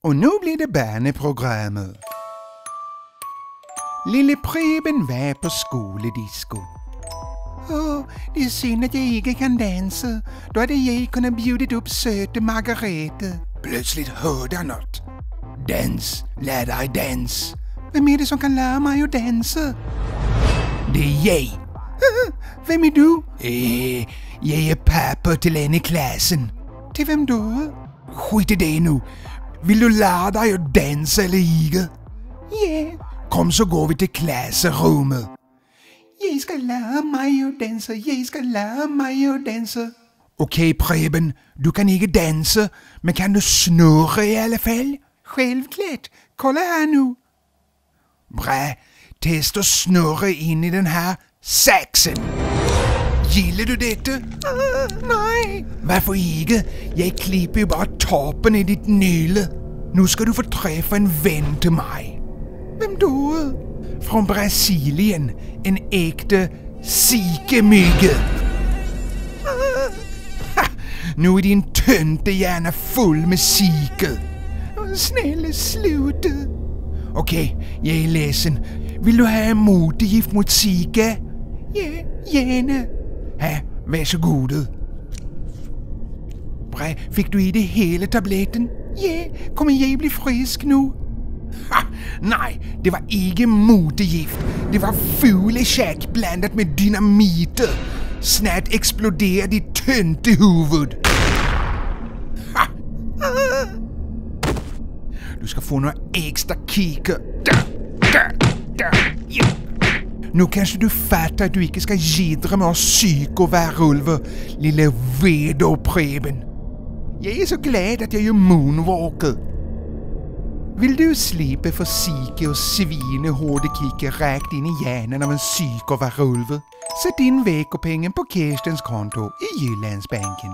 Og nu bliver det børneprogrammet. Lille Preben var på skoledisco. Det er synd, at jeg ikke kan danse. Da hadde jeg kunnet bjudet op søte Margrethe. Plötsligt hørte han noget. Dans, lad dig dans. Hvem er det, som kan lære mig at danse? Det er jeg. Hvem er du? Jeg er pappa til en i klassen. Til hvem du? Skit i det nu. Vil du lære dig at danse eller ikke? Ja. Kom, så går vi til klasserummet. Jeg skal lære mig at danse. Jeg skal lære mig at danse. Okay, Preben. Du kan ikke danse, men kan du snurre i alle fald? Självklart. Kolla her nu. Bra. Test at snurre ind i den her saksen. Gilder du dette? Nej. Hvorfor ikke? Jeg klipper jo bare toppen i dit nyle. Nu skal du få træffe en ven til mig. Hvem du? Fra Brasilien. En ægte sikemygge. Nu er din tynde hjerne fuld med sike. Snälla, slutte. Okay, jeg er ledsen. Vil du have modegift mod sike? Ja, gärna. Ja, vær så god. Bra, fik du i det hele tabletten? Ja, kommer jeg blive frisk nu? Nej, det var ikke modegift. Det var fuglesjak blandet med dynamite. Snart eksploderer dit tynde hoved. Du skal få noget ekstra kigge. Nu kanskje du fatter, at du ikke skal gidre med at psyko-varulve, lille vedo-Preben. Jeg er så glad, at jeg er moonwalket. Vil du slippe for sike og svinehårde kigge rækt ind i hjernen av en psyko-varulve? Sæt din vækkepenge på Kirstens konto i Jyllandsbanken.